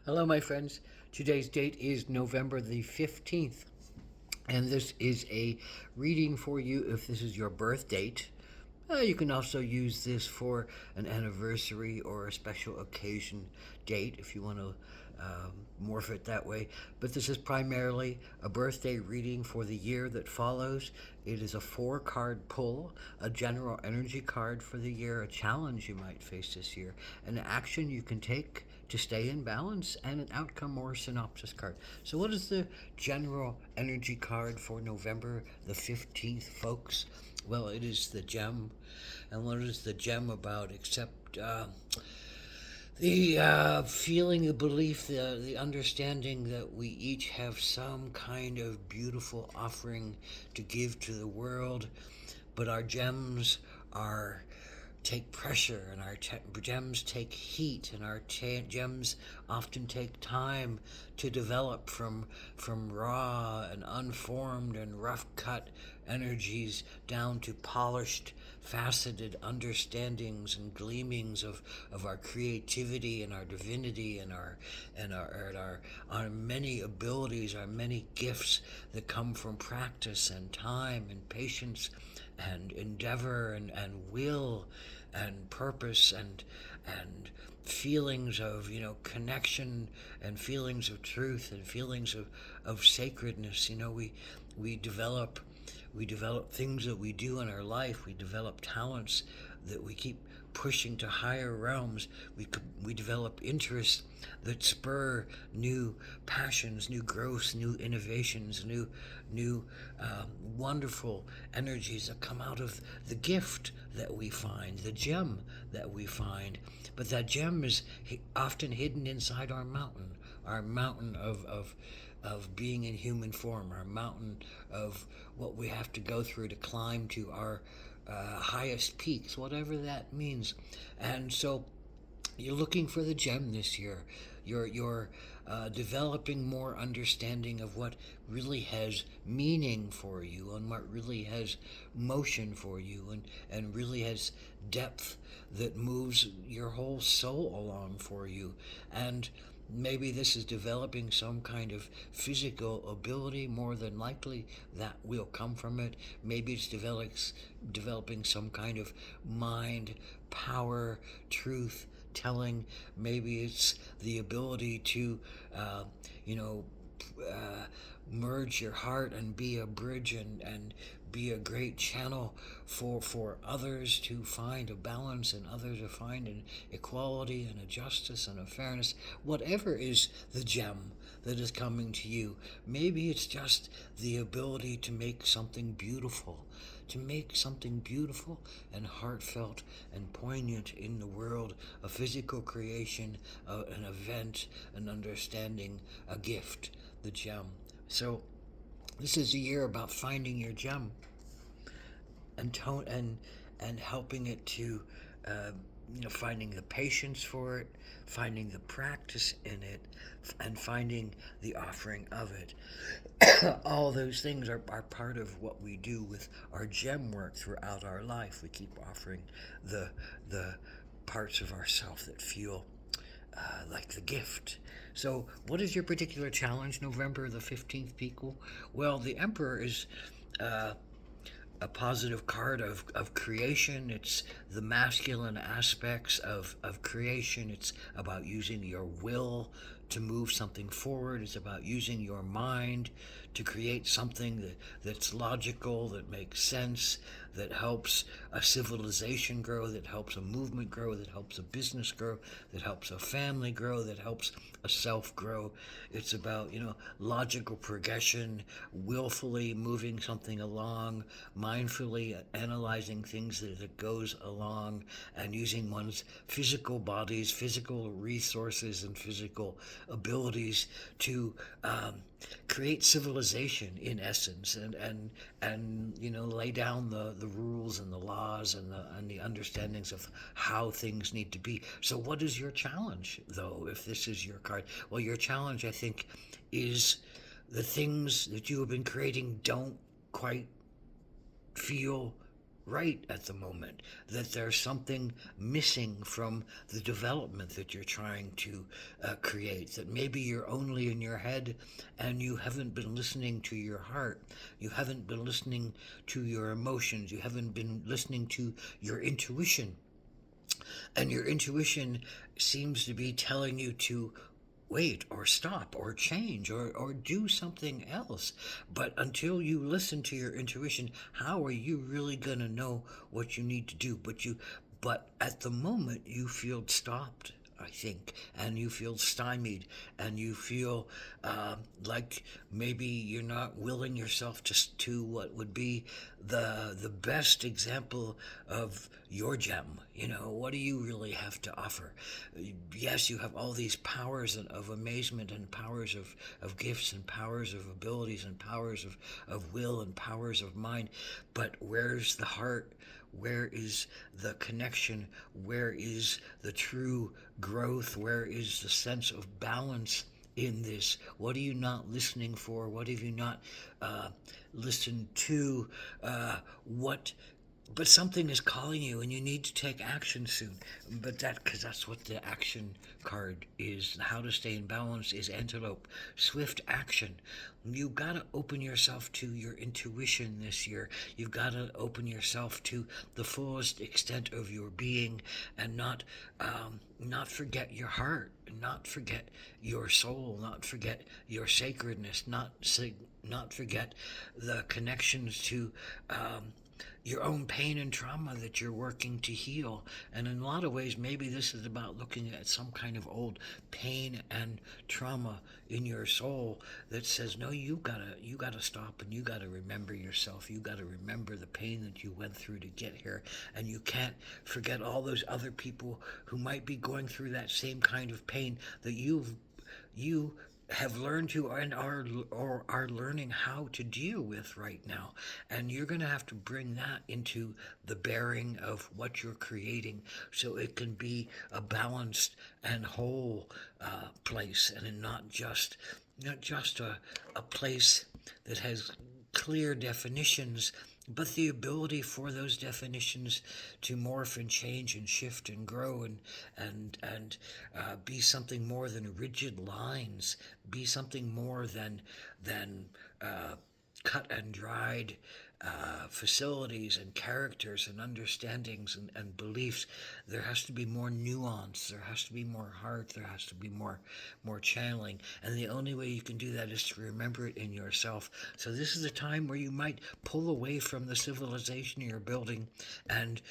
Hello, my friends. Today's date is November the 15th, and this is a reading for you if this is your birth date. You can also use this for an anniversary or a special occasion date if you want to morph it that way. But this is primarily a birthday reading for the year that follows. It is a four-card pull, a general energy card for the year, a challenge you might face this year, an action you can take to stay in balance, and an outcome or synopsis card. So, what is the general energy card for November the 15th, folks? Well, it is the gem. And what is the gem about except the feeling, the belief, the understanding that we each have some kind of beautiful offering to give to the world, but our gems are take pressure, and our gems take heat, and our gems often take time to develop from raw and unformed and rough cut energies down to polished, faceted understandings and gleamings of our creativity and our divinity and our many abilities, our many gifts that come from practice and time and patience and endeavor and will and purpose and feelings of connection and feelings of truth and feelings of sacredness. We develop we develop things that we do in our life. We develop talents that we keep pushing to higher realms. We develop interests that spur new passions, new growths, new innovations, new wonderful energies that come out of the gift that we find, the gem that we find. But that gem is often hidden inside our mountain of being in human form, our mountain of what we have to go through to climb to our highest peaks, whatever that means. And so you're looking for the gem this year. You're developing more understanding of what really has meaning for you and what really has motion for you and really has depth that moves your whole soul along for you. And maybe this is developing some kind of physical ability. More than likely that will come from it. Maybe it's developing some kind of mind power, truth telling. Maybe it's the ability to uh, you know uh, merge your heart and be a bridge and be a great channel for others to find a balance and others to find an equality and a justice and a fairness. Whatever is the gem that is coming to you, maybe it's just the ability to make something beautiful and heartfelt and poignant in the world, a physical creation, an event, an understanding, a gift, the gem. So this is a year about finding your gem and and helping it to uh, finding the patience for it, finding the practice in it, and finding the offering of it. All those things are part of what we do with our gem work throughout our life. We keep offering the parts of ourself that feel like the gift. So, what is your particular challenge, November the 15th, people? Well, the Emperor is uh, a positive card of creation. It's the masculine aspects of creation. It's about using your will to move something forward. It's about using your mind to create something that's logical, that makes sense, that helps a civilization grow, that helps a movement grow, that helps a business grow, that helps a family grow, that helps a self grow. It's about, logical progression, willfully moving something along, mindfully analyzing things as it goes along, and using one's physical bodies, physical resources, and physical abilities to create civilization in essence, and lay down the rules and the laws and the understandings of how things need to be. So what is your challenge, though, if this is your card? Well, your challenge, I think, is the things that you have been creating don't quite feel right at the moment, that there's something missing from the development that you're trying to create, that maybe you're only in your head and you haven't been listening to your heart, you haven't been listening to your emotions, you haven't been listening to your intuition. And your intuition seems to be telling you to wait or stop or change or do something else. But until you listen to your intuition, how are you really going to know what you need to do? But at the moment you feel stopped, I think, and you feel stymied, and you feel like maybe you're not willing yourself to what would be the best example of your gem. What do you really have to offer? Yes, you have all these powers of amazement, and powers of gifts, and powers of abilities, and powers of will, and powers of mind, but where's the heart? Where is the connection? Where is the true growth? Where is the sense of balance in this? What are you not listening for? What have you not listened to? What but something is calling you, and you need to take action soon. But because that's what the action card is. How to stay in balance is antelope, swift action. You've got to open yourself to your intuition this year. You've got to open yourself to the fullest extent of your being, and not forget your heart, not forget your soul, not forget your sacredness, not forget the connections to your own pain and trauma that you're working to heal. And in a lot of ways, maybe this is about looking at some kind of old pain and trauma in your soul that says, no, you gotta stop, and you gotta remember yourself. You gotta remember the pain that you went through to get here, and you can't forget all those other people who might be going through that same kind of pain that you have learned to, and are learning how to deal with right now. And you're going to have to bring that into the bearing of what you're creating, so it can be a balanced and whole place, and not just a place that has clear definitions, but the ability for those definitions to morph and change and shift and grow, and be something more than rigid lines, be something more than cut and dried facilities and characters and understandings and beliefs. There has to be more nuance. There has to be more heart. There has to be more channeling. And the only way you can do that is to remember it in yourself. So this is a time where you might pull away from the civilization you're building and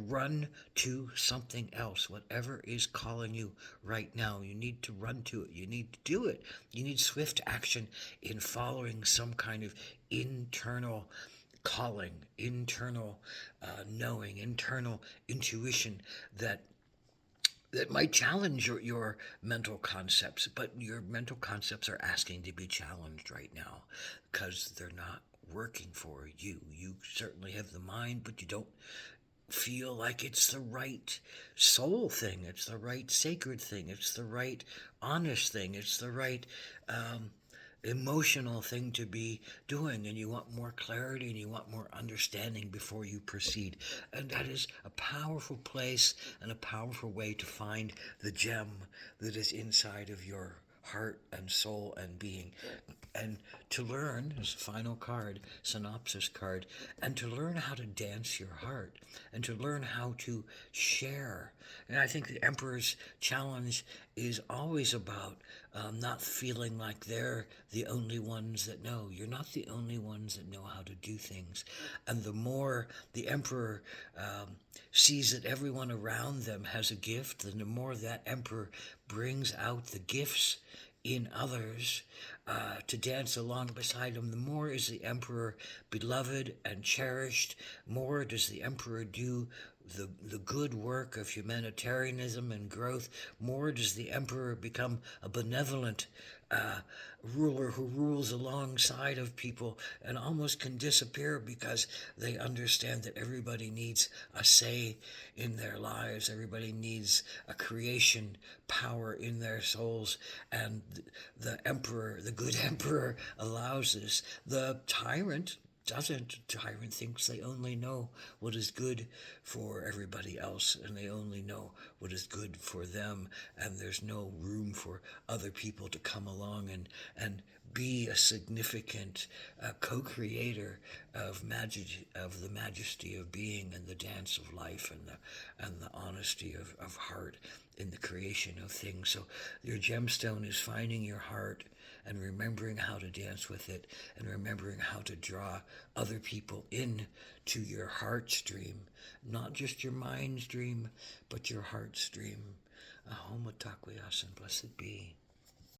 run to something else. Whatever is calling you right now, you need to run to it. You need to do it. You need swift action in following some kind of internal calling, internal knowing, internal intuition that might challenge your mental concepts, but your mental concepts are asking to be challenged right now because they're not working for you. You certainly have the mind, but you don't feel like it's the right soul thing, it's the right sacred thing, it's the right honest thing, it's the right emotional thing to be doing, and you want more clarity and you want more understanding before you proceed. And that is a powerful place and a powerful way to find the gem that is inside of your heart and soul and being. And to learn, as a final card, synopsis card, and to learn how to dance your heart, and to learn how to share. And I think the Emperor's challenge is always about not feeling like they're the only ones that know. You're not the only ones that know how to do things. And the more the Emperor sees that everyone around them has a gift, then the more that Emperor brings out the gifts in others to dance along beside him, the more is the Emperor beloved and cherished, more does the Emperor do the good work of humanitarianism and growth, more does the Emperor become a benevolent ruler who rules alongside of people and almost can disappear because they understand that everybody needs a say in their lives. Everybody needs a creation power in their souls, and the Emperor, the good Emperor, allows this. The tyrant doesn't. Tyrant thinks they only know what is good for everybody else, and they only know what is good for them, and there's no room for other people to come along and be a significant co-creator of the majesty of being and the dance of life and the honesty of heart in the creation of things. So your gemstone is finding your heart and remembering how to dance with it and remembering how to draw other people in to your heart stream, not just your mind stream, but your heart stream. Ahom Taquias and blessed be.